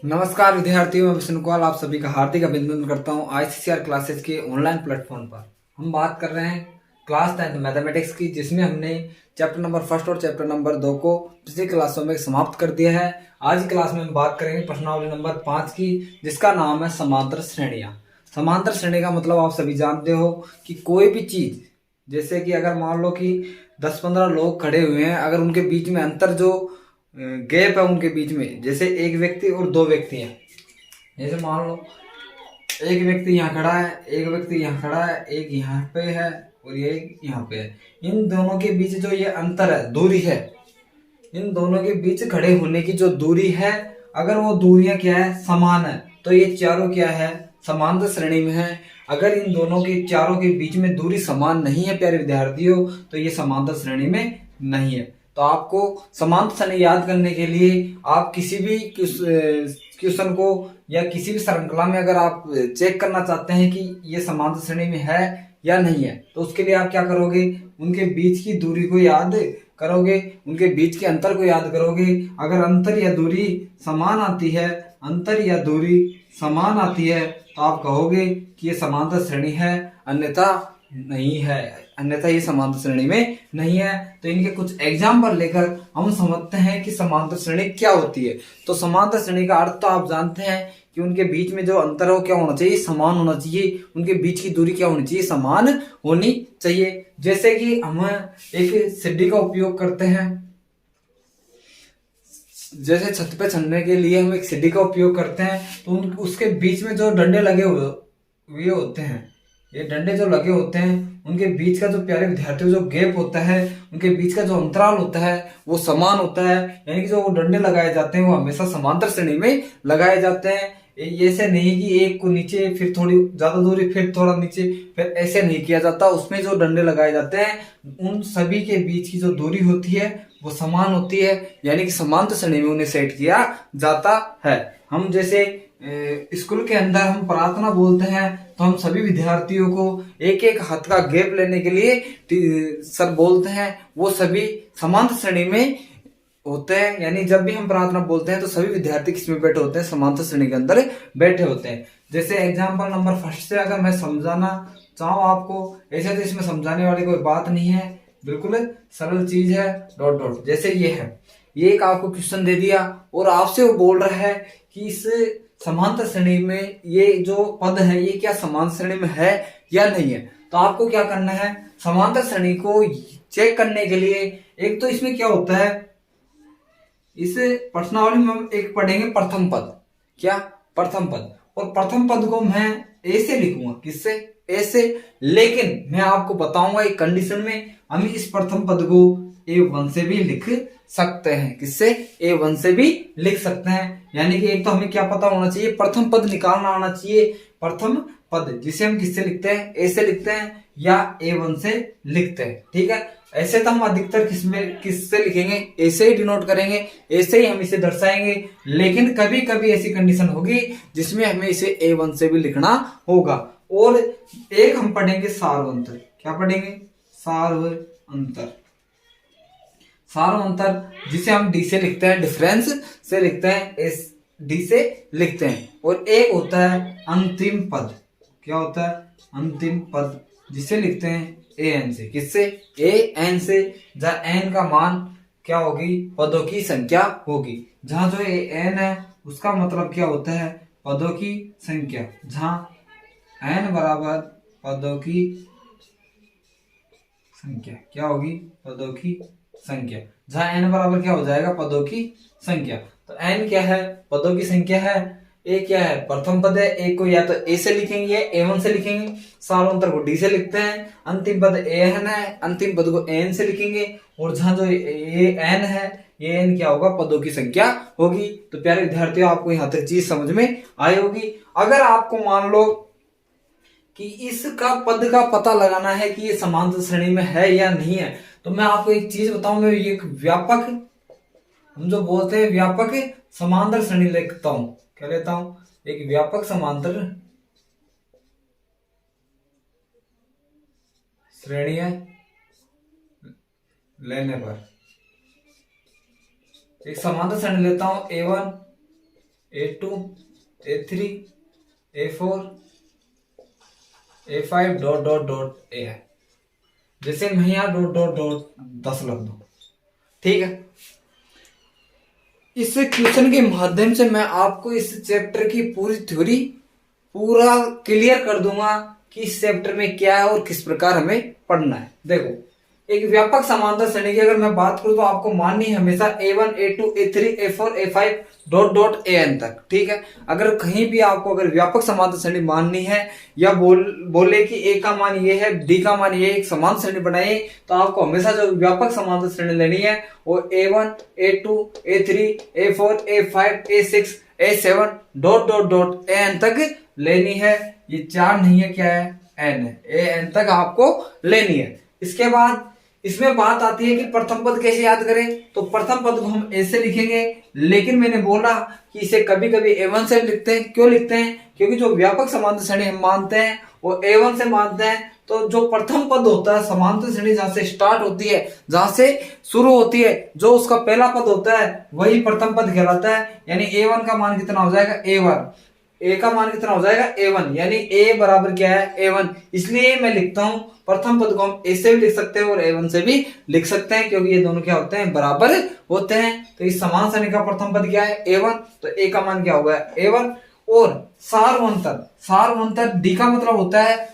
नमस्कार विद्यार्थियों, मैं विष्णु कुमार आप सभी का हार्दिक अभिनंदन करता हूं। आईसीसीआर क्लासेस के ऑनलाइन प्लेटफॉर्म पर हम बात कर रहे हैं क्लास 10th मैथमेटिक्स की, जिसमें हमने चैप्टर नंबर 1 और चैप्टर नंबर 2 को पिछली क्लासों में समाप्त कर दिया है। आज की क्लास में हम बात करेंगे प्रश्नावली नंबर 5 की, जिसका नाम है समांतर श्रेणियां। समांतर श्रेणी का मतलब आप सभी जानते हो कि कोई भी चीज, जैसे कि अगर मान लो कि 10-15 लोग खड़े हुए हैं, अगर उनके बीच में अंतर जो गैप है उनके बीच में, जैसे एक व्यक्ति और दो व्यक्ति हैं। जैसे मान लो एक व्यक्ति यहाँ खड़ा है, एक व्यक्ति यहाँ खड़ा है, एक यहाँ पे है और ये यहाँ पे है। इन दोनों के बीच जो ये अंतर है, दूरी है, इन दोनों के बीच खड़े होने की जो दूरी है, अगर वो दूरियां क्या है, समान है, तो ये चारों क्या है, समांतर श्रेणी में है। अगर इन दोनों के चारों के बीच में दूरी समान नहीं है प्यारे विद्यार्थियों, तो ये समांतर श्रेणी में नहीं है। तो आपको समांतर श्रेणी याद करने के लिए आप किसी भी क्वेश्चन को या किसी भी श्रृंखला में अगर आप चेक करना चाहते हैं कि ये समांतर श्रेणी में है या नहीं है, तो उसके लिए आप क्या करोगे, उनके बीच की दूरी को याद करोगे, उनके बीच के अंतर को याद करोगे। अगर अंतर या दूरी समान आती है, अंतर या दूरी समान आती है, तो आप कहोगे कि ये समांतर श्रेणी है, अन्यथा नहीं है, अन्यथा ये समांतर श्रेणी में नहीं है। तो इनके कुछ एग्जाम्पल लेकर हम समझते हैं कि समांतर श्रेणी क्या होती है। तो समांतर श्रेणी का अर्थ तो आप जानते हैं कि उनके बीच में जो अंतर है वो क्या होना चाहिए, समान होना चाहिए। उनके बीच की दूरी क्या होनी चाहिए, समान होनी चाहिए। जैसे कि हम एक सीढ़ी का उपयोग करते हैं, जैसे छत पे चढ़ने के लिए हम एक सीढ़ी का उपयोग करते हैं, तो उसके बीच में जो डंडे लगे हुए होते हैं, ये डंडे जो लगे होते हैं, उनके बीच का जो प्यारे विद्यार्थियों जो गैप होता है, उनके बीच का जो अंतराल होता है वो समान होता है। यानी कि जो वो डंडे लगाए जाते हैं वो हमेशा समांतर श्रेणी में लगाए जाते हैं। ऐसे नहीं कि एक को नीचे फिर थोड़ी ज्यादा दूरी फिर थोड़ा नीचे, फिर ऐसे नहीं किया जाता। उसमें जो डंडे लगाए जाते हैं उन सभी के बीच की जो दूरी होती है वो समान होती है, यानी कि समांतर श्रेणी में उन्हें सेट किया जाता है। हम जैसे स्कूल के अंदर हम प्रार्थना बोलते हैं, तो हम सभी विद्यार्थियों को एक एक हाथ का गैप लेने के लिए सर बोलते हैं, वो सभी समांतर श्रेणी में होते हैं। यानी जब भी हम प्रार्थना बोलते हैं तो सभी विद्यार्थी किसमें बैठे होते हैं, समांतर श्रेणी के अंदर बैठे होते हैं। जैसे एग्जाम्पल नंबर 1 से अगर मैं समझाना चाहूँ आपको, ऐसे तो इसमें समझाने वाली कोई बात नहीं है, बिल्कुल सरल चीज है। डॉट डॉट जैसे ये है, ये एक आपको क्वेश्चन दे दिया और आपसे वो बोल रहा है कि इस समांतर श्रेणी में ये जो पद है ये क्या समांतर श्रेणी में है या नहीं है। तो आपको क्या करना है, समांतर श्रेणी को चेक करने के लिए एक तो इसमें क्या होता है, इस प्रश्नावली में हम एक पढ़ेंगे प्रथम पद। क्या, प्रथम पद। और प्रथम पद को मैं ऐसे लिखूंगा, किससे, ऐसे। लेकिन मैं आपको बताऊंगा एक कंडीशन में हम इस प्रथम पद को A1 से भी लिख सकते हैं, किससे, A1 से भी लिख सकते हैं। यानी कि एक तो हमें क्या पता होना चाहिए, प्रथम पद निकालना आना चाहिए। प्रथम पद जिसे हम किससे लिखते हैं, A से लिखते हैं या A1 से लिखते हैं, ठीक है। ऐसे तो हम अधिकतर किससे लिखेंगे, ऐसे ही डिनोट करेंगे, ऐसे ही हम इसे दर्शाएंगे। लेकिन कभी कभी ऐसी कंडीशन होगी जिसमें हमें इसे A1 से भी लिखना होगा। और एक हम पढ़ेंगे सार्वंतर। क्या पढ़ेंगे, सार्वंतर। सार्वंतर जिसे हम डी से लिखते हैं, डिफरेंस से लिखते हैं, एस डी से लिखते हैं। और एक होता है अंतिम पद। क्या होता है, अंतिम पद, जिसे लिखते हैं एन से, किससे, एन से। जहां एन का मान क्या होगी, पदों की संख्या होगी। जहां जो एन है उसका मतलब क्या होता है, पदों की संख्या। जहां एन बराबर पदों की संख्या क्या होगी, पदों की संख्या। जहां एन बराबर क्या हो जाएगा, पदों की संख्या। तो एन क्या है, पदों की संख्या है। ए क्या है, प्रथम पद है। ए को या तो ए से लिखेंगे या A1 से लिखेंगे। सार्वंतर को डी से लिखते हैं। अंतिम पद एन है, अंतिम पद को एन से लिखेंगे। और जहां जो ए एन है, ये एन क्या होगा, पदों की संख्या होगी। तो प्यारे विद्यार्थियों, आपको यहां तक चीज समझ में आई होगी। अगर आपको मान लो कि इसका पद का पता लगाना है कि ये समांतर श्रेणी में है या नहीं है, तो मैं आपको एक चीज बताऊं, मैं ये व्यापक, हम जो बोलते हैं व्यापक समांतर श्रेणी लिखता हूं। क्या लेता हूं, एक व्यापक समांतर श्रेणी लेने पर एक समांतर श्रेणी लेता हूं A1 A2 A3 A4 A5 dot dot dot A है। जैसे मैं यहाँ डॉट डॉट डॉट 10 लग दूं, ठीक है। इस क्वेश्चन के माध्यम से मैं आपको इस चैप्टर की पूरी थ्योरी पूरा क्लियर कर दूंगा कि इस चैप्टर में क्या है और किस प्रकार हमें पढ़ना है। देखो, एक व्यापक समांतर श्रेणी की अगर मैं बात करूं तो आपको माननी है हमेशा A1 A2 A3 A4 A5 dot dot AN तक, ठीक है। अगर कहीं भी आपको अगर व्यापक समांतर श्रेणी माननी है या बोले कि A का मान ये है, D का मान ये, एक समांतर श्रेणी बनाइए, तो आपको हमेशा जो व्यापक समांतर श्रेणी लेनी है वो A1 A2 A3 A4 A5 A6 A7 dot dot dot AN तक लेनी है। ये 4 नहीं है, क्या है, N है, AN तक आपको लेनी है। इसके बाद इसमें बात आती है कि प्रथम पद कैसे याद करें, तो प्रथम पद को हम ऐसे लिखेंगे, लेकिन मैंने बोला कि इसे कभी कभी A1 से लिखते हैं। क्यों लिखते हैं? क्योंकि जो व्यापक समांतर श्रेणी हम मानते हैं वो A1 से मानते हैं। तो जो प्रथम पद होता है समांतर श्रेणी जहां से स्टार्ट होती है, जहां से शुरू होती है, जो उसका पहला पद होता है वही प्रथम पद कहलाता है। यानी A1 का मान कितना हो जाएगा, A1। ए का मान कितना हो जाएगा, A1, यानी A बराबर क्या है, A1। इसलिए मैं लिखता हूं प्रथम पद को हम A से भी लिख सकते हैं और A1 से भी लिख सकते हैं, क्योंकि ये दोनों क्या होते हैं, बराबर होते हैं। तो इस समान श्रेणी का प्रथम पद क्या है, A1, तो A का मान क्या होगा, A1। और सार्वंतर D का मतलब होता है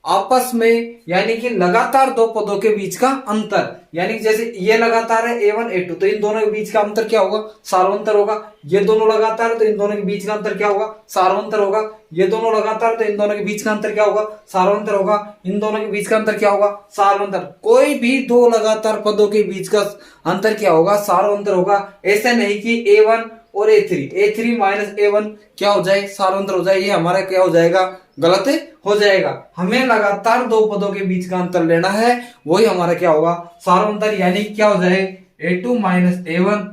आपस में, यानी कि लगातार दो पदों के बीच का अंतर। यानी कि जैसे ये लगातार है A1 A2, तो इन दोनों के बीच का अंतर क्या होगा, सार्वंतर होगा। ये दोनों लगातार है तो इन दोनों के बीच का अंतर क्या होगा, सार्वंतर होगा। ये दोनों लगातार तो इन दोनों के बीच का अंतर क्या होगा, सार्वंतर होगा। इन दोनों के बीच का अंतर क्या होगा, सार्वंतर। कोई भी दो लगातार पदों के बीच का अंतर क्या होगा, सार्वंतर होगा। ऐसे नहीं कि A1 और A3 माइनस A1 क्या हो जाए, सार्वंतर हो जाए। ये हमारा क्या हो जाएगा, गलत हो जाएगा। हमें लगातार दो पदों के बीच का अंतर लेना है, वही हमारा क्या होगा, सार्वंतर। यानी क्या हो जाए, A2 माइनस A1,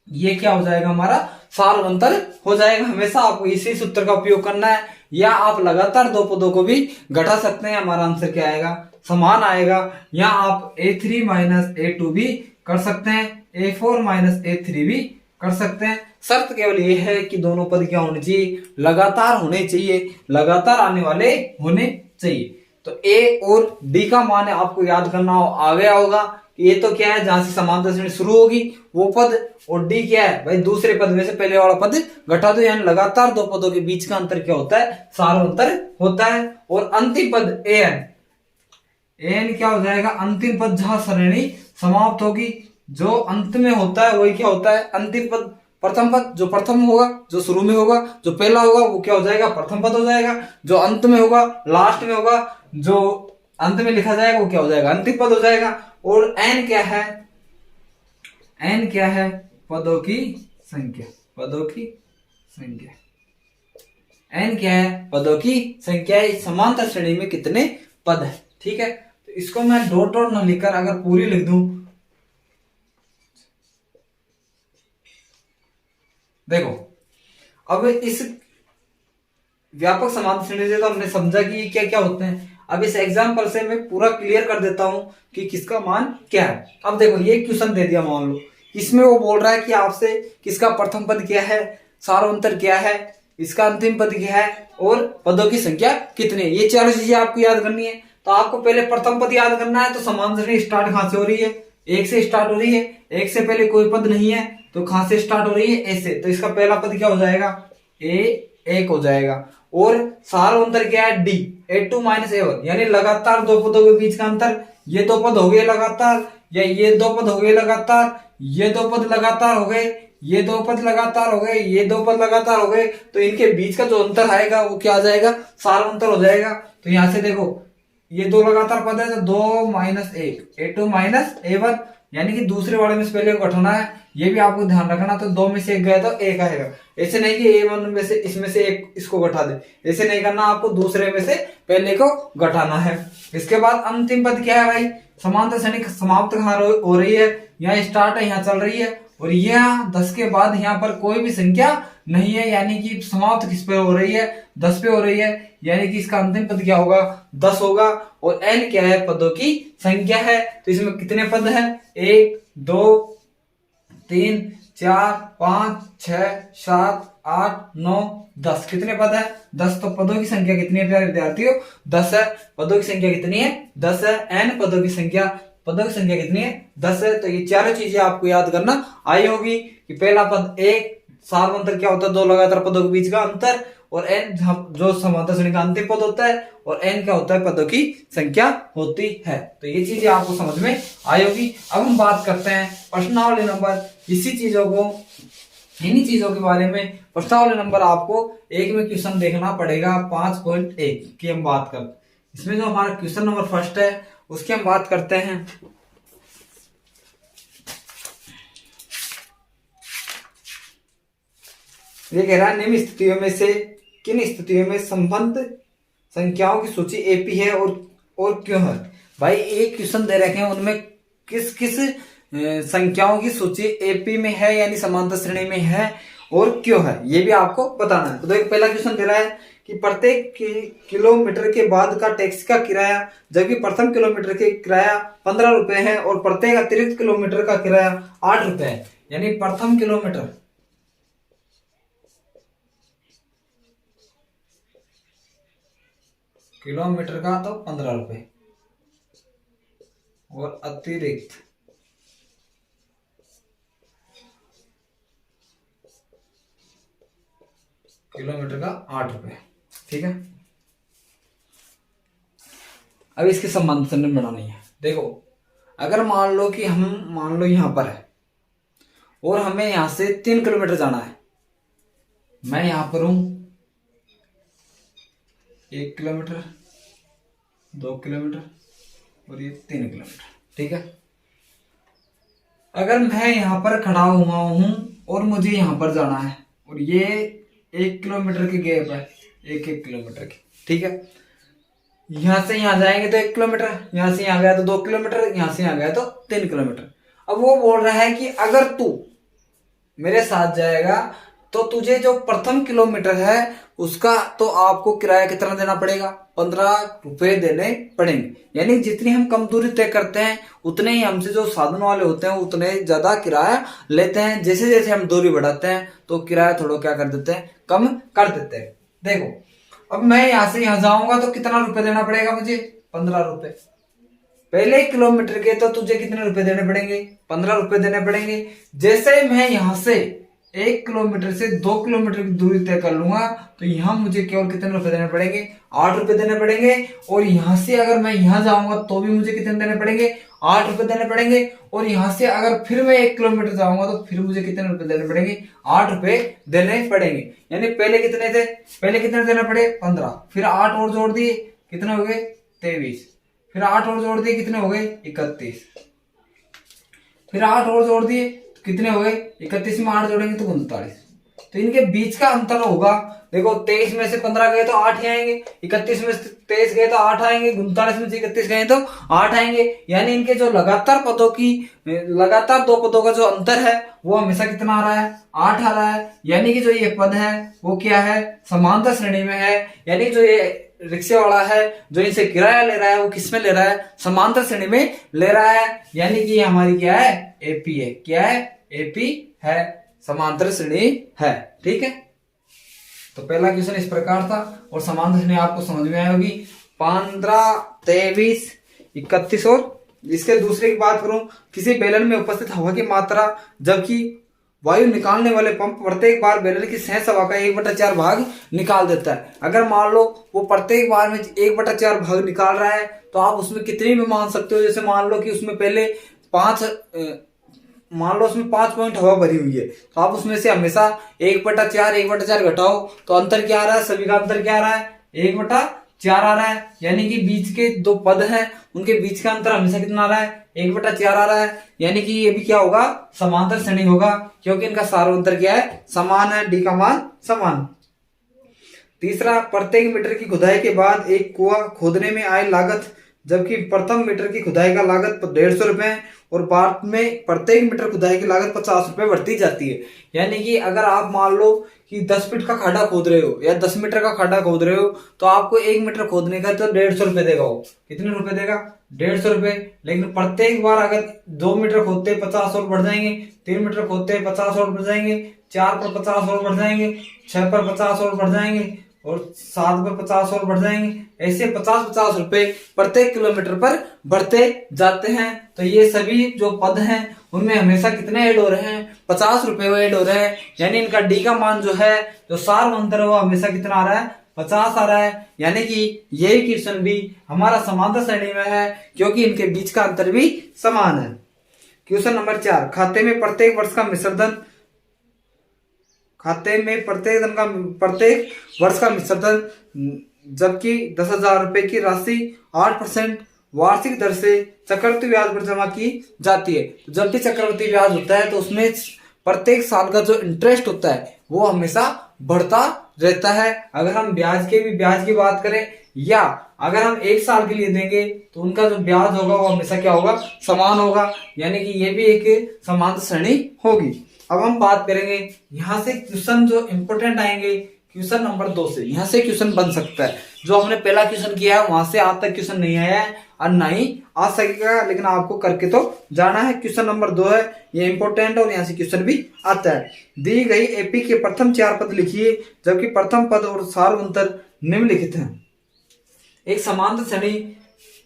ये क्या हो जाएगा, हमारा सार्वंतर हो जाएगा। हमेशा आपको इसी सूत्र का उपयोग करना है, या आप लगातार दो पदों को भी घटा सकते हैं, हमारा आंसर क्या आएगा, समान आएगा। या आप A3 माइनस A2 भी कर सकते हैं, A4 माइनस A3 भी कर सकते हैं। शर्त केवल ये है कि दोनों पद क्या होने चाहिए, लगातार होने चाहिए, लगातार आने वाले होने चाहिए। तो A और D का मान आपको याद करना आ गया होगा। ये तो क्या है, जहां से समांतर श्रेणी शुरू होगी वो पद, और D क्या है भाई, दूसरे पद में से पहले वाला पद घटा दो। यानी लगातार दो पदों के बीच का अंतर क्या होता है, सार्वंतर होता है। और अंतिम पद AN क्या हो जाएगा, अंतिम पद जहां श्रेणी समाप्त होगी। जो अंत में होता है वही क्या होता है, अंतिम पद। प्रथम पद जो प्रथम होगा, जो शुरू में होगा, जो पहला होगा वो क्या हो जाएगा, प्रथम पद हो जाएगा। जो अंत में होगा, लास्ट में होगा, जो अंत में लिखा जाएगा वो क्या हो जाएगा, अंतिम पद हो जाएगा। और N क्या है, N क्या है, पदों की संख्या, पदों की संख्या। N क्या है, पदों की संख्या। इस समांतर श्रेणी में कितने पद है, ठीक है। तो इसको मैं डॉट डॉट न लिखकर अगर पूरी लिख दूं, देखो अब इस व्यापक समांतर श्रेणी से तो हमने समझा कि ये क्या क्या होते हैं। अब इस एग्जांपल से मैं पूरा क्लियर कर देता हूं कि किसका मान क्या है। अब देखो ये क्वेश्चन दे दिया, मान लो इसमें वो बोल रहा है कि आपसे किसका प्रथम पद क्या है, सार्वंतर क्या है, इसका अंतिम पद क्या है और पदों की संख्या कितनी है। ये चारों चीजें आपको याद करनी है। तो आपको पहले प्रथम पद याद करना है। तो समांतर श्रेणी स्टार्ट कहां से हो रही है, एक से स्टार्ट हो रही है। एक से पहले कोई पद नहीं है तो कहां से स्टार्ट हो रही है, ऐसे। तो इसका पहला पद क्या हो जाएगा, A1 हो जाएगा। और सार्वंतर क्या है, D, A2 माइनस A1, यानी लगातार दो पदों के बीच का अंतर। ये दो पद हो गए लगातार, या ये दो पद हो गए लगातार, ये दो पद लगातार हो गए, ये दो पद लगातार हो गए, ये दो पद लगातार हो गए। तो इनके बीच का जो अंतर आएगा वो क्या आ जाएगा, सार्वंतर हो जाएगा। तो यहां से देखो ये दो लगातार पद है, तो 2 माइनस 1, A2 माइनस A1, यानी कि दूसरे वाले में से पहले को घटाना है। ये भी आपको ध्यान रखना। तो 2 में से 1 गया तो 1 आएगा। ऐसे नहीं कि A1 में से इसमें से एक इसको घटा दे, ऐसे नहीं करना। आपको दूसरे में से पहले को घटाना है। इसके बाद अंतिम पद क्या है भाई, समांतर श्रेणी समाप्त कहां हो रही है, यहाँ स्टार्ट है, यहाँ चल रही है। और यहाँ 10 के बाद यहाँ पर कोई भी संख्या नहीं है, यानी कि समाप्त किस पे हो रही है, 10 पे हो रही है। यानी कि इसका अंतिम पद क्या होगा, 10 होगा। और N क्या है, पदों की संख्या है। तो इसमें कितने पद हैं, 1 2 3 4 5 6 7 8, 9, 10 कितने पद है? 10। तो पदों की संख्या कितनी है प्यारे विद्यार्थियों? 10 है। पदों की संख्या कितनी है? 10 है। n पदों की संख्या कितनी है? 10 है। तो ये चारों चीजें आपको याद करना आई होगी कि पहला पद एक सार्वंतर क्या होता है? दो लगातार पदों के बीच का अंतर। और n जो समांतर श्रेणी का अंतिम पद होता है। और n क्या होता है? पदों की संख्या होती है। तो ये चीजें आपको समझ में आई होगी। अब हम बात करते हैं प्रश्नावली नंबर, इन्हीं चीजों के बारे में प्रश्नावली नंबर आपको एक में क्वेश्चन देखना पड़ेगा 5.1 की हम बात कर। इसमें जो हमारा क्वेश्चन नंबर फर्स्ट है उसकी हम बात करते हैं। ये कह रहा है निम्न स्थितियों में से किन स्थितियों में संबंध संख्याओं की सूची एपी है और क्यों है? भाई एक क्वेश्चन दे रखे हैं, उनमें किस किस संख्याओं की सूची एपी में है यानी समांतर श्रेणी में है और क्यों है, ये भी आपको बताना है। तो देखो पहला क्वेश्चन दे रहा है कि प्रत्येक किलोमीटर के बाद का टैक्सी का किराया, जबकि प्रथम किलोमीटर के किराया 15 रुपए है और प्रत्येक अतिरिक्त किलोमीटर का किराया 8 रुपए है। यानी प्रथम किलोमीटर का तो 15 रुपए और अतिरिक्त किलोमीटर का 8 रुपए। ठीक है। अब इसके संबंध से बनानी है। देखो अगर मान लो कि हम यहां पर है और हमें यहां से 3 किलोमीटर जाना है। मैं यहां पर हूं 1 किलोमीटर, 2 किलोमीटर और ये 3 किलोमीटर। ठीक है। अगर मैं यहां पर खड़ा हुआ हूं और मुझे यहां पर जाना है और ये 1 किलोमीटर की गैप है, 1 किलोमीटर की। ठीक है। यहां से यहां जाएंगे तो 1 किलोमीटर, यहां से यहां गया तो 2 किलोमीटर, यहां से यहां गया तो 3 किलोमीटर। अब वो बोल रहा है कि अगर तू मेरे साथ जाएगा तो तुझे जो प्रथम किलोमीटर है उसका तो आपको किराया कितना देना पड़ेगा? 15 रुपए देने पड़ेंगे। यानी जितनी हम कम दूरी तय करते हैं उतने ही हमसे जो साधन वाले होते हैं उतने ज्यादा किराया लेते हैं। जैसे जैसे हम दूरी बढ़ाते हैं तो किराया थोड़ा क्या कर देते हैं? कम कर देते हैं। देखो अब मैं यहां से यहां जाऊंगा तो कितना रुपए देना पड़ेगा मुझे? 15 रुपए। पहले किलोमीटर के तो तुझे कितने रुपए देने पड़ेंगे? 15 रुपए देने पड़ेंगे। जैसे मैं यहां से 1 किलोमीटर से 2 किलोमीटर की दूरी तय कर लूंगा तो यहां मुझे केवल कितने रुपए देने पड़ेंगे? 8 रुपए देने पड़ेंगे। और यहां से अगर मैं यहां जाऊंगा तो भी मुझे कितने देने पड़ेंगे? 8 रुपए देने पड़ेंगे। और यहां से अगर फिर मैं 1 किलोमीटर जाऊंगा तो फिर मुझे कितने रुपए देने पड़ेंगे? 8 रुपए देने पड़ेंगे। यानी पहले कितने थे? पहले कितने देने पड़े? 15। फिर 8 और जोड़ दिए, कितने हो गए? 23। फिर 8 और जोड़ दिए, कितने हो गए? 31। फिर 8 और जोड़ दिए तो कितने हो गए? 31 में 8 जोड़ेंगे तो 39। तो इनके बीच का अंतर होगा। देखो 23 में से 15 गए तो 8 ही आएंगे, 31 में से 23 गए तो 8 आएंगे, 39 में से 31 गए तो 8 आएंगे। यानी इनके जो लगातार दो पदों का जो अंतर है वो हमेशा कितना आ रहा है? 8 आ रहा है। यानी कि जो ये पद है वो क्या है? समांतर श्रेणी में है। यानी जो ये रिक्शे वाला है जो इनसे किराया ले रहा है वो किस में ले रहा है? समांतर श्रेणी में ले रहा है। यानी कि हमारी क्या है? एपी है। क्या है? एपी है, समांतर श्रेणी है। ठीक है। तो पहला क्वेश्चन इस प्रकार था और समांतर श्रेणी आपको समझ में आई होगी। 15, 23, 31 और इसके दूसरे की बात करूं, किसी बेलन में उपस्थित हवा की मात्रा जबकि वायु निकालने वाले पंप प्रत्येक बार बेलन की सहज हवा का 1/4 भाग निकाल देता है। अगर मान लो वो प्रत्येक बार में 1/4 भाग निकाल रहा है तो आप उसमें कितनी भी मान सकते हो। जैसे मान लो कि उसमें पहले 5 पॉइंट हवा भरी हुई है तो आप उसमें से हमेशा 1/4 घटाओ तो अंतर क्या आ रहा है? सभी का अंतर क्या आ रहा है? 1/4 आ रहा है। यानी कि बीच के दो पद हैं उनके बीच का अंतर हमेशा कितना आ रहा है? 1/4 आ रहा है। यानी कि ये भी क्या होगा? समांतर श्रेणी होगा क्योंकि इनका सार्वंतर क्या है? समान है। डी का मान समान। तीसरा, प्रत्येक मीटर की खुदाई के बाद एक कुआं खोदने में आए लागत जबकि प्रथम मीटर की खुदाई का लागत 150 रुपए और बाद में प्रत्येक मीटर खुदाई की लागत 50 रुपए बढ़ती जाती है। यानी कि अगर आप मान लो कि 10 फीट का खड्डा खोद रहे हो या 10 मीटर का खड्डा खोद रहे हो तो आपको 1 मीटर खोदने का तो 150 रुपए देगा। वो कितने रुपए देगा? 150 रुपए। लेकिन प्रत्येक बार अगर 2 मीटर खोदते 50 और बढ़ जाएंगे, 3 मीटर खोदते 50 और बढ़ जाएंगे, 4 पर 50 और बढ़ जाएंगे, 6 पर 50 और बढ़ जाएंगे, और 7 पर 50 और बढ़ जाएंगे। ऐसे 50-50 रुपए प्रत्येक किलोमीटर पर बढ़ते जाते हैं। तो ये सभी जो पद हैं उनमें हमेशा कितने ऐड हो रहे हैं, 50 रुपए वो ऐड हो रहे हैं। यानी इनका डी का मान जो है, जो सार अंतर है, वो हमेशा कितना आ रहा है, 50 आ रहा है। यानी कि यही क्वेश्चन भी हमारा समांतर श्रेणी में है, क्योंकि इनके बीच का अंतर भी समान है। क्वेश्चन नंबर 4, खाते में प्रत्येक वर्ष का मिश्र धन, खाते में प्रत्येक वर्ष का मिश्र धन जबकि 10,000 रुपए की राशि 8% वार्षिक दर से चक्रवृद्धि ब्याज पर जमा की जाती है। जब भी चक्रवृद्धि ब्याज होता है तो उसमें प्रत्येक साल का जो इंटरेस्ट होता है वो हमेशा बढ़ता रहता है। अगर हम ब्याज की बात करें, या अगर हम 1 साल के लिए देंगे तो उनका जो ब्याज होगा वो हमेशा क्या होगा, समान होगा। यानी कि ये भी एक समांतर श्रेणी होगी। अब हम बात करेंगे यहाँ से क्वेश्चन जो इंपोर्टेंट आएंगे, क्वेश्चन नंबर 2 से यहाँ से क्वेश्चन बन सकता है। जो हमने पहला क्वेश्चन किया है वहां से आज तक क्वेश्चन नहीं आया है और ना ही आ सकेगा, लेकिन आपको करके तो जाना है। क्वेश्चन नंबर 2 है, ये इंपोर्टेंट है और यहाँ से क्वेश्चन भी आता है। दी गई एपी के प्रथम 4 पद लिखिए जबकि प्रथम पद और सार अंतर निम्नलिखित है। एक समांतर श्रेणी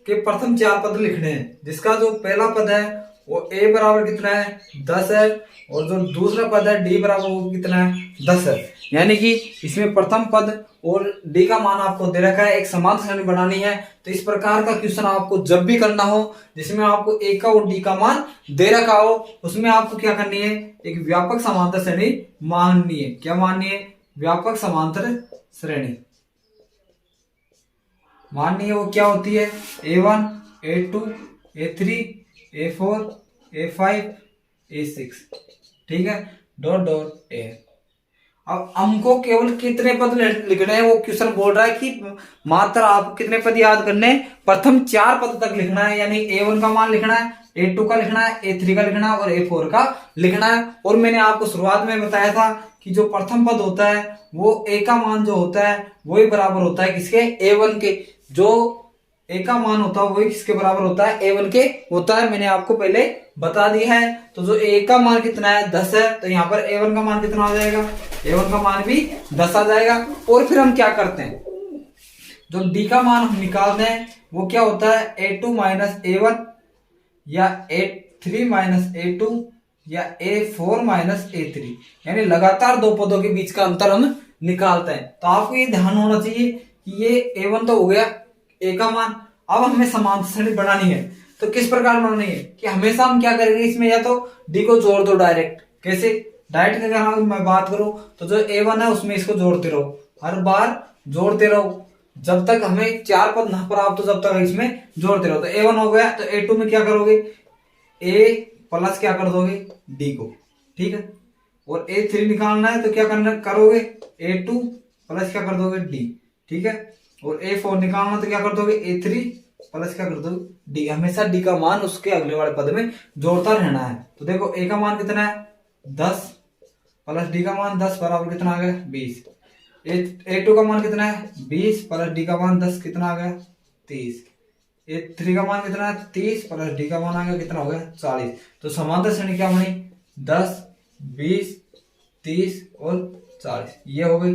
के प्रथम 4 पद लिखने हैं, जिसका जो पहला पद है वो ए बराबर कितना है, 10 है, और जो दूसरा पद है डी बराबर वो कितना है, 10 है। यानी कि इसमें प्रथम पद और डी का मान आपको दे रखा है, एक समांतर श्रेणी बनानी है। तो इस प्रकार का क्वेश्चन आपको जब भी करना हो जिसमें आपको ए का और डी का मान दे रखा हो, उसमें आपको क्या करनी है, एक व्यापक समांतर श्रेणी माननी है। क्या माननी है, व्यापक समांतर श्रेणी माननी है। वो क्या होती है, A1, A2, A3, A4, A5, A6, ठीक है, डॉट डॉट ए। अब हमको केवल कितने पद लिखने हैं, वो क्वेश्चन बोल रहा है कि मात्र आपको कितने पद याद करने हैं, प्रथम 4 पद तक लिखना है। यानी A1 का मान लिखना है, A2 का लिखना है, A3 का लिखना है और A4 का लिखना है। और मैंने आपको शुरुआत में बताया था कि जो प्रथम पद होता है वो A का मान जो होता है वही बराबर होता है किसके, A1 के। जो A का मान होता है वही किसके बराबर होता है, A1 के होता है। मैंने आपको पहले बता दिया है। तो जो A का मान कितना है, 10 है, तो यहाँ पर A1 का मान कितना आ जाएगा, A1 का मान भी 10 आ जाएगा। और फिर हम क्या करते हैं, जो D का मान हम निकालते हैं वो क्या होता है, A2 माइनस A1 या A3 माइनस A2 या A4 माइनस A3। यानी लगातार 2 पदों के बीच का अंतर हम निकालते हैं। तो आपको ये ध्यान होना चाहिए कि ये A1 तो हो गया A का मान। अब हमें समांतर श्रेणी बनानी है। तो किस प्रकार बनानी है कि हमेशा हम क्या करेंगे, इसमें या तो D को जोड़ दो डायरेक्ट। कैसे, डायरेक्ट अगर मैं बात करूं तो जो A1 है उसमें इसको जोड़ते रहो, हर बार जोड़ते रहो जब तक हमें 4 पद ना प्राप्त हो, जब तक इसमें जोड़ते रहो। तो A1 हो गया, तो A2 में क्या करोगे, A प्लस क्या कर दोगे, D को, ठीक है। और A3 निकालना है तो क्या करना करोगे, A2 प्लस क्या कर दोगे, D, ठीक है। और A4 निकालना तो क्या कर दोगे, A3 प्लस क्या कर दोगे, D। हमेशा D का मान उसके अगले वाले पद में जोड़ता रहना है। तो देखो A का मान कितना है, 10 प्लस D का मान 10 बराबर कितना आ गया, 20। A2 का मान कितना है, 20 प्लस D का मान 10 कितना आ गया, 30। A3 का मान कितना है, 30 प्लस D का मान आ गया कितना हो गया, 40। तो समांतर श्रेणी क्या बनी, 10, 20, 30 और 40। ये हो गई।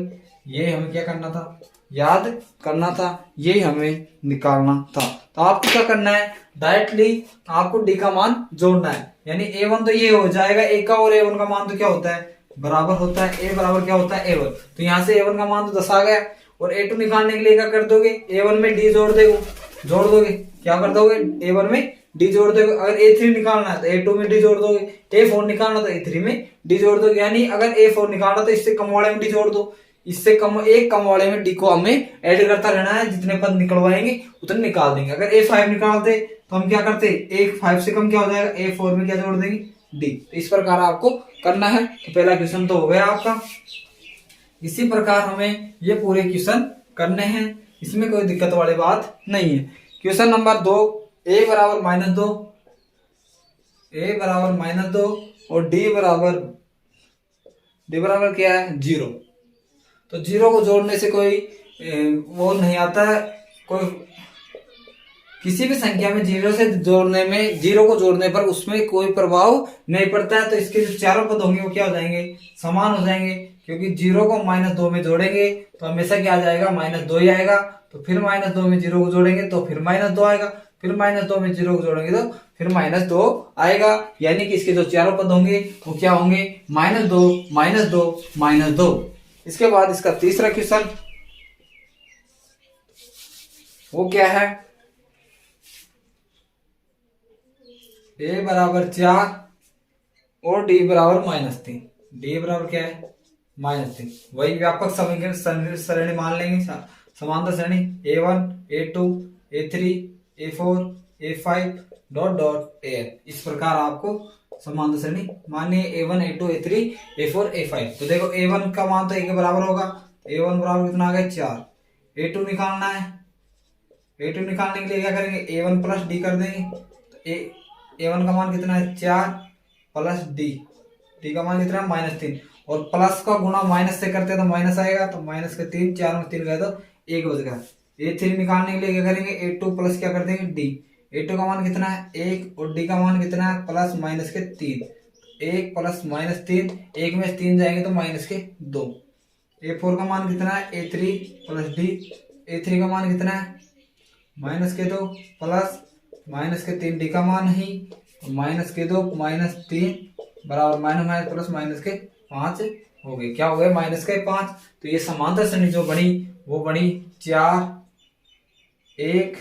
ये हमें क्या करना था, याद करना था, यही हमें निकालना था। तो आपको क्या करना है, डायरेक्टली आपको D का मान जोड़ना है। यानी A1 तो ये हो जाएगा, A का और A1 का मान तो क्या होता है, बराबर होता है। A बराबर क्या होता है, A1। तो यहाँ से A1 का मान तो 10 आ गया। और A2 निकालने के लिए क्या कर दोगे, A1 में D जोड़ दोगे, क्या कर दोगे, A1 में D जोड़ दोगे। अगर A3 निकालना है तो A2 में D जोड़ दोगे, A4 निकालना तो A3 में D जोड़ दोगे। यानी अगर A4 निकालना तो इससे कम वाले में D जोड़ दो, इससे कम एक कम वाले में D को हमें ऐड करता रहना है। जितने पद निकलवाएंगे उतने निकाल देंगे। अगर A5 निकालते तो हम क्या करते, एक 5 से कम क्या हो जाएगा, A4 में क्या जोड़ देंगे, D। तो इस प्रकार आपको करना है। तो पहला क्वेश्चन तो हो गया आपका। इसी प्रकार हमें ये पूरे क्वेश्चन करने हैं, इसमें कोई दिक्कत वाली बात नहीं है। क्वेश्चन नंबर 2, A बराबर -2, A बराबर -2 और D बराबर क्या है, 0। तो 0 को जोड़ने से कोई वो नहीं आता है, कोई किसी भी संख्या में जीरो से जोड़ने में, जीरो को जोड़ने पर उसमें कोई प्रभाव नहीं पड़ता है, तो इसके जो चारों पद होंगे वो क्या हो जाएंगे, समान हो जाएंगे। क्योंकि जीरो को -2 में जोड़ेंगे तो हमेशा क्या आ जाएगा, -2 ही आएगा। तो फिर -2 में जीरो को जोड़ेंगे तो फिर -2 आएगा, फिर -2 में जीरो को जोड़ेंगे तो फिर -2 आएगा। यानी कि इसके जो चारों पद होंगे वो क्या होंगे, -2 -2 -2। इसके बाद इसका तीसरा क्वेश्चन वो क्या है, a बराबर 4 और d बराबर -3। d बराबर क्या है, -3। वही व्यापक समीकरण श्रेणी मान लेंगे, समांतर श्रेणी a1 a2 a3 a4 a5 dot dot an। इस प्रकार आपको समांतर श्रेणी माननी है, a1 a2 a3 a4 a5। तो देखो a1 का मान तो a के बराबर होगा, a1 बराबर कितना आ गया 4। a2 निकालना है, a2 निकालने के लिए क्या करेंगे, a1 प्लस डी कर देंगे। तो a1 का मान कितना है 4 प्लस डी का मान कितना है -3, और प्लस का गुणा माइनस से करते हैं तो माइनस आएगा, तो माइनस के 3, 4 में 3 गए तो 1 बच गया। a3 निकालने के लिए क्या करेंगे, a2 प्लस क्या कर देंगे डी। a2 का मान कितना है 1 और डी का मान कितना है प्लस माइनस के 3। 1 प्लस -3, 1 में 3 जाएंगे तो -2। a4 का मान कितना है a3 प्लस डी। a3 का मान कितना है -2 प्लस -3, डी का मान ही -2 -3 बराबर माइनस प्लस -5 हो गए। क्या हो गए, -5। तो ये समांतर श्रेणी जो बनी वो बनी 4 1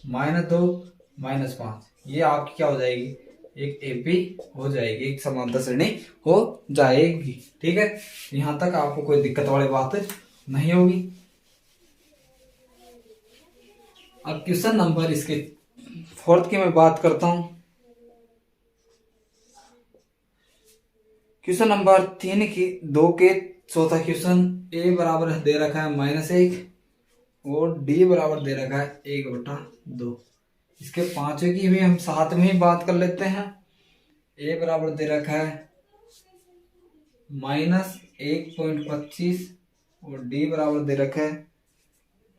-2 -5। ये आपकी क्या हो जाएगी, एक एपी हो जाएगी, एक समांतर श्रेणी हो जाएगी। ठीक है, यहां तक आपको कोई दिक्कत वाली बात नहीं होगी। अब क्वेश्चन नंबर इसके 4th की मैं बात करता हूं। क्वेश्चन नंबर 3 की 2 के चौथा क्वेश्चन, a बराबर दे रखा है -1 और d बराबर दे रखा है 1/2। इसके पांचवें की भी हम साथ में ही बात कर लेते हैं। a बराबर दे रखा है -1.25 और d बराबर दे रखा है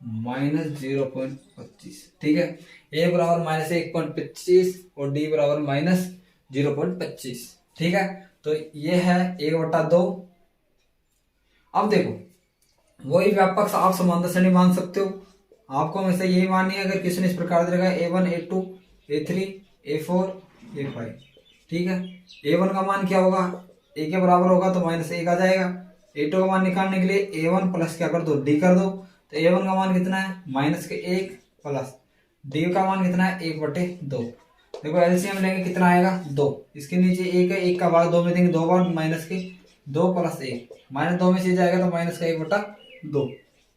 -0.25। ठीक है, a बराबर -1.25 और d बराबर -0.25। ठीक है, तो ये है 1/2। अब देखो वही व्यापक आप समांतर श्रेणी मान सकते हो, आपको हमेशा यही माननी है। अगर क्वेश्चन इस प्रकार दे रखा है a1 a2 a3 a4 a5। ठीक है, a1 का मान क्या होगा, a के बराबर होगा तो -1 आ जाएगा। a2 का मान निकालने के लिए a1 प्लस क्या कर दो, d कर दो। तो a1 का मान कितना है -1 प्लस d का मान कितना है 1/2। देखो एलसीएम लेंगे कितना आएगा 2। इसके नीचे 1 है, 1 का भाग 2 में देंगे, 2 बार -2 प्लस 1 -2 में से जाएगा तो -1/2।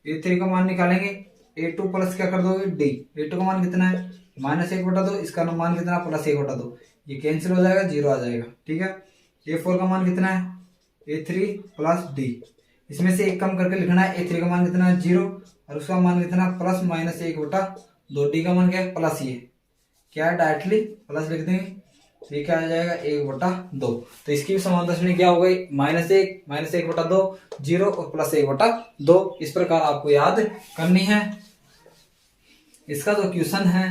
a3 का मान निकालेंगे, a2 प्लस क्या कर दोगे d। a2 का मान कितना है -1/2, इसका मान कितना +1/2, ये कैंसिल हो जाएगा, 0 आ जाएगा। ठीक है, a4 का मान कितना है a3 प्लस d। इसमें से एक कम करके लिखना है, a3 का मान कितना है 0 और उसका मान कितना प्लस -1/2। d का मान क्या है प्लस, ये क्या है डायरेक्टली प्लस लिख देंगे, तो ये क्या आ जाएगा 1/2। तो इसकी भी समांतर श्रेणी क्या हो गई, -1 -1/2 0 और +1/2। इस प्रकार आपको याद करनी है। इसका जो क्वेश्चन है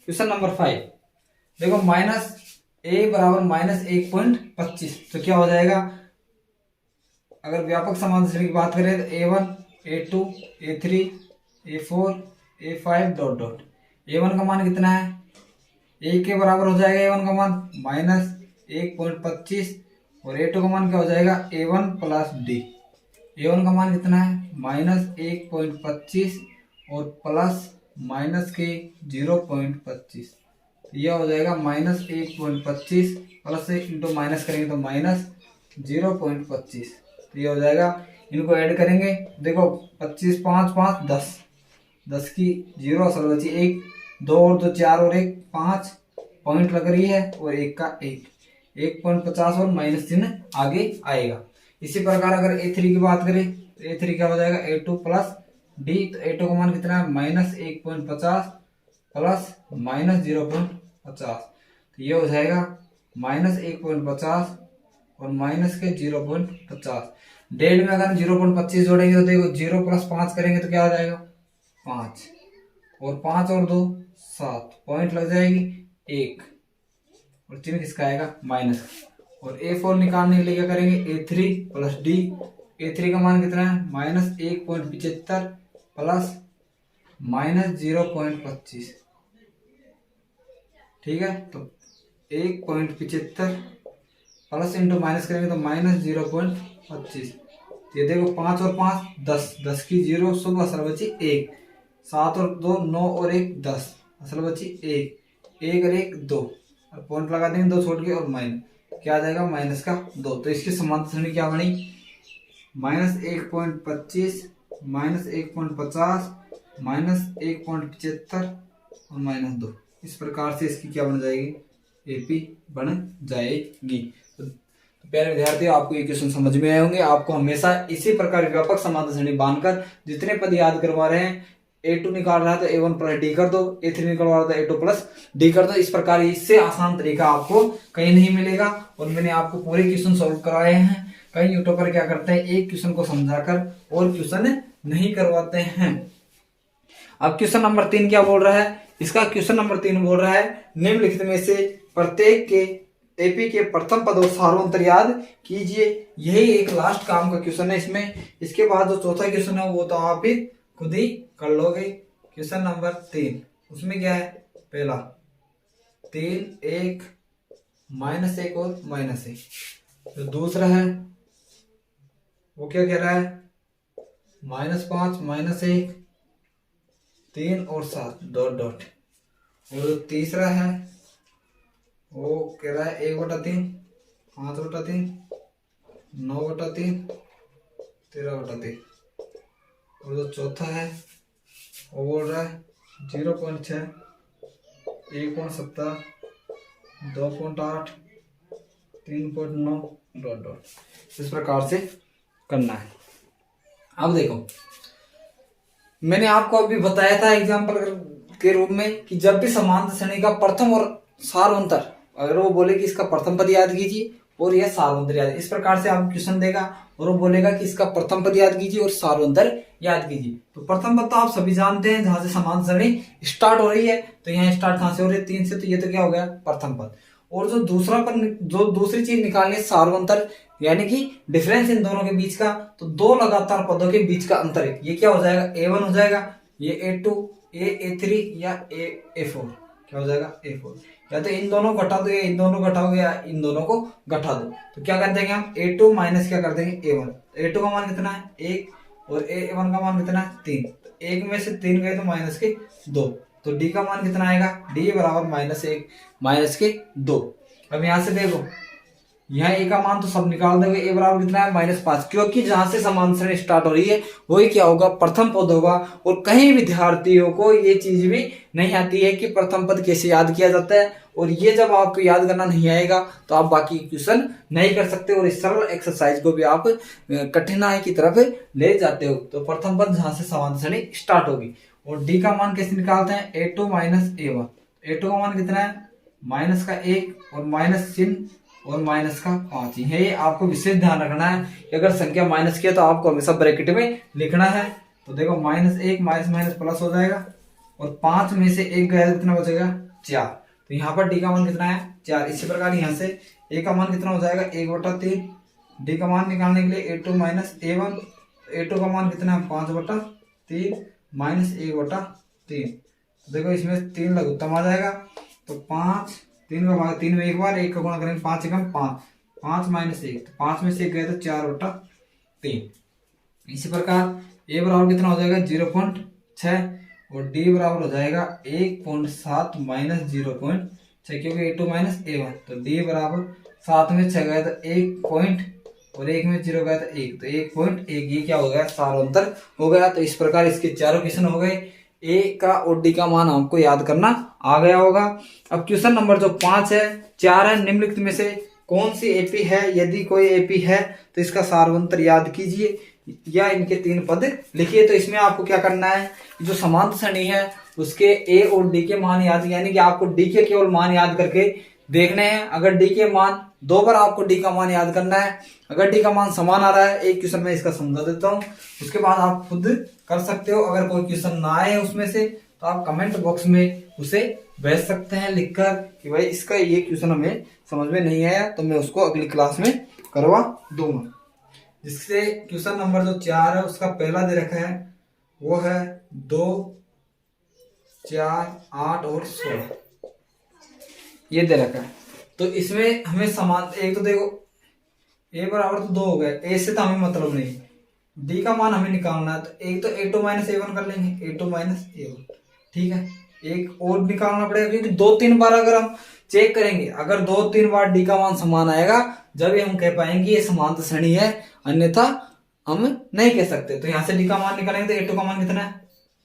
क्वेश्चन नंबर 5, देखो a बराबर -1.25। तो क्या हो जाएगा, अगर व्यापक समांतर श्रेणी की बात करें तो a1 a2 a3 a4 a5 dot dot. a1 का मान कितना है, a के बराबर हो जाएगा a1 का मान -1.25 और a2 का मान क्या हो जाएगा a1 प्लस d। a1 का मान कितना है -1.25 और प्लस माइनस के 0.25। यह हो जाएगा -1.25 प्लस से इंटू माइनस करेंगे तो -0.25। तो ये हो जाएगा, इनको ऐड करेंगे, देखो 25 5 5 10, 10 की 0 असल बची 1, 2 और 2 4 और 1 5 पॉइंट लग रही है और 1 का 1.50 और माइनस चिन्ह आगे आएगा। इसी प्रकार अगर a3 की बात करें तो a3 क्या हो जाएगा a2 प्लस d। तो a2 का मान कितना है -1.50 प्लस -0.50। तो ये हो जाएगा -1.50 और माइनस के 0.50। डेढ़ में अगर 0.25 जोड़ेंगे तो देखो 0 + 5 करेंगे तो क्या हो जाएगा 5 और 5 और 2 7, पॉइंट लग जाएगी 1 और चिन्ह किसका आएगा माइनस। और A4 निकालने के लिए क्या करेंगे, A3 प्लस D। A3 का मान कितना है -1.75 प्लस -0.25। ठीक है, तो 1.75 प्लस इंटू माइनस करेंगे तो -0.25। ये देखो 5 और 5 10, 10 की 0 शुभ असल बची 1, 7 और 2 9 और 1 10, असल बची 1, 1 और 1 2, और पॉइंट लगा देंगे 2 छोड़ के और माइनस, क्या आ जाएगा माइनस का 2। तो इसकी समांतर श्रेणी क्या बनी, -1.25 -1.50 -1.75 और -2। इस प्रकार से इसकी क्या बन जाएगी, एपी बन जाएगी। तो प्यारे विद्यार्थियों, आपको ये क्वेश्चन समझ में आए होंगे। आपको हमेशा इसी प्रकार व्यापक समांतर श्रेणी बांधकर जितने पद याद करवा रहे हैं, A2 निकाल रहा है तो A1 प्लस D कर दो, A3 निकलवा रहा है तो A2 प्लस D कर दो। इस प्रकार इससे आसान तरीका आपको कहीं नहीं मिलेगा। और मैंने आपको पूरे क्वेश्चन सॉल्व कराए हैं। कई यूट्यूबर क्या करते हैं, एक क्वेश्चन को समझाकर और क्वेश्चन नहीं करवाते हैं। अब क्वेश्चन नंबर 3 क्या बोल रहा है, इसका क्वेश्चन नंबर 3 बोल रहा है निम्नलिखित में से प्रत्येक के एपी के प्रथम पद और सारों याद कीजिए। यही एक लास्ट काम का क्वेश्चन है इसमें। इसके बाद जो चौथा क्वेश्चन है वो तो आप ही खुद ही कर लोगे। क्वेश्चन नंबर 3 उसमें क्या है, पहला 3 1 -1 और -1। जो दूसरा है वो क्या कह रहा है, -5 -1 3 और 7 डॉट डॉट। और जो तीसरा है वो कह रहा है 1/3 5/3 9/3 13/3। और जो चौथा है वो बोल रहा है 0.6 1.7 2.8 3.9 डॉट डॉट। इस प्रकार से करना है। अब देखो, मैंने आपको अभी बताया था एग्जाम्पल के रूप में कि जब भी समांतर श्रेणी का प्रथम और सार्वंतर, अगर वो बोले कि इसका प्रथम पद याद कीजिए और यह सार्वंतर याद, इस प्रकार से आप क्वेश्चन देगा और वो बोलेगा कि इसका प्रथम पद याद कीजिए और सार्वंतर याद कीजिए। तो प्रथम पद तो आप सभी जानते हैं, जहां से समांतर श्रेणी स्टार्ट हो रही है। तो यहाँ स्टार्ट कहां से हो रही है, 3 से, तो ये तो क्या हो गया प्रथम पद। और जो दूसरा पद, जो दूसरी चीज निकालनी है सार्वंतर, यानी कि डिफरेंस इन दोनों के बीच का, तो दो लगातार पदों के बीच का अंतर है, ये क्या हो जाएगा A1 हो जाएगा, ये A2 A3 या A4 क्या हो जाएगा A4। या तो इन दोनों को घटा दो या इन दोनों को घटाओगे या इन दोनों को घटा दो। तो क्या कर देंगे हम, A2 माइनस क्या कर देंगे A1। A2 का मान कितना है 1 और A1 का मान कितना है 3। तो 1 में से 3 गए तो माइनस के 2। तो D का मान कितना आएगा, D बराबर -1 माइनस के 2। अब यहां से देखो, यहाँ A का मान तो सब निकाल दोगे, A बराबर कितना है -5, क्योंकि जहां से समांतर श्रेणी स्टार्ट हो रही है वही क्या होगा, प्रथम पद होगा। और कई विद्यार्थियों को ये चीज भी नहीं आती है कि प्रथम पद कैसे याद किया जाता है। और ये जब आपको याद करना नहीं आएगा तो आप बाकी क्वेश्चन नहीं कर सकते और इस सरल एक्सरसाइज को भी आप कठिनाई की तरफ ले जाते हो। तो प्रथम पद जहां से समांतर श्रेणी स्टार्ट होगी। और D का मान कैसे निकालते हैं, A2 माइनस A1। A2 का मान कितना है, माइनस का 1 और माइनस चिन्ह और माइनस का 5 है। ये आपको विशेष ध्यान रखना है कि अगर संख्या माइनस की है तो आपको हमेशा ब्रैकेट में लिखना है। तो देखो -1 माइनस माइनस प्लस हो जाएगा और 5 में से 1 गया कितना बचेगा 4। तो यहाँ पर D का मान कितना है 4। इसी प्रकार यहाँ से A का मान कितना हो जाएगा 1/3। D का मान निकालने के लिए A2 माइनस A1, A2 का मान कितना है 5/3 माइनस 1/3। तो देखो इसमें 3 लघुत्तम आ जाएगा। तो 5 3 का भाग 3 में एक बार, 1 का गुणा करेंगे 5 एकम 5, 5 माइनस 1, तो 5 में से 1 गए तो 4/3। इसी प्रकार A बराबर कितना हो जाएगा 0.6 और D बराबर हो जाएगा 1.7 माइनस 0.6, क्योंकि A2 माइनस A1। तो D बराबर 7 में 6 गए तो 1 पॉइंट और 1 में 0 गया तो 1, तो 1.1। ये क्या हो गया, सार्वंतर हो गया। तो इस प्रकार इसके चारों क्वेश्चन हो गए। A का और D का मान हमको याद करना आ गया होगा। अब क्वेश्चन नंबर जो 5 है 4 है, निम्नलिखित में से कौन सी एपी है, यदि कोई एपी है तो इसका सार्वंतर याद कीजिए या इनके 3 पद लिखिए। तो इसमें आपको क्या करना है, जो समांतर श्रेणी है उसके A और D के मान याद, यानी कि आपको D के केवल मान याद करके देखने हैं। अगर D के मान 2 बार आपको D का मान याद करना है। अगर D का मान समान आ रहा है, एक क्वेश्चन में इसका समझा देता हूं, उसके बाद आप खुद कर सकते हो। अगर कोई क्वेश्चन ना आए उसमें से तो आप कमेंट बॉक्स में उसे भेज सकते हैं लिखकर कि भाई इसका ये क्वेश्चन हमें समझ में नहीं आया, तो मैं उसको अगली क्लास में करवा दूंगा। जिससे क्वेश्चन नंबर जो 4 है उसका पहला दे रखा है वो है 2, 4, 8 और 16 ये दे रखा है। तो इसमें हमें समान, एक तो देखो a बराबर तो 2 हो गए, a से तो हमें मतलब नहीं, d का मान हमें निकालना है, तो एक तो a2 माइनस a1 कर लेंगे, a2 माइनस a1, ठीक है। एक और निकालना पड़ेगा क्योंकि 2-3 बार अगर हम चेक करेंगे, अगर 2-3 बार d का मान समान आएगा जब हम कह पाएंगे ये समांतर श्रेणी है, अन्यथा हम नहीं कह सकते। तो यहाँ से d का मान निकालेंगे तो a2 का मान कितना है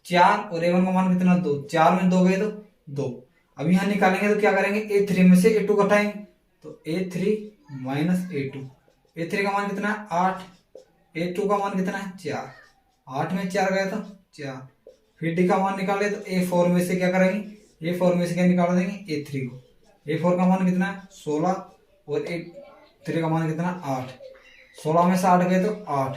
4 और a1 का मान कितना 2, 4 में 2 गए तो 2। अब यहाँ निकालेंगे तो क्या करेंगे, a3 में से a2 घटाएंगे तो a3 माइनस a2, a3 का मान कितना है 8, a2 का मान कितना है 4, 8 में 4 गया तो 4। फिर d का मान निकाले तो a4 में से क्या करेंगे, a4 में से क्या निकाल देंगे a3 को, a4 का मान कितना है 16 और a3 का मान कितना है 8, 16 में से 8 गए तो 8।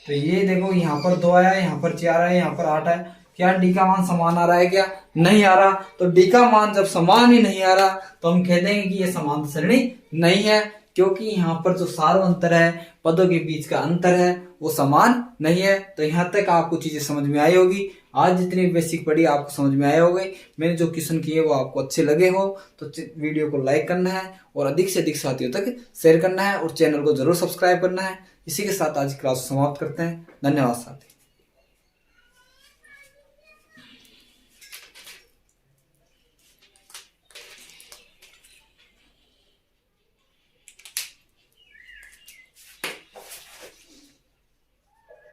तो ये देखो यहाँ पर 2 आया, यहाँ पर 4 आया, यहाँ पर 8 आया, क्या d का मान समान आ रहा है, क्या नहीं आ रहा। तो d का मान जब समान ही नहीं आ रहा तो हम कह देंगे कि ये समांतर श्रेणी नहीं है, क्योंकि यहाँ पर जो सार्व अंतर है, पदों के बीच का अंतर है, वो समान नहीं है। तो यहाँ तक आपको चीजें समझ में आई होगी। आज जितनी बेसिक पढ़ी आपको समझ में आए होंगे। मैंने जो क्वेश्चन किए वो आपको अच्छे लगे हो तो वीडियो को लाइक करना है और अधिक से अधिक साथियों तक शेयर करना है और चैनल को जरूर सब्सक्राइब करना है। इसी के साथ आज की क्लास समाप्त करते हैं। धन्यवाद साथी।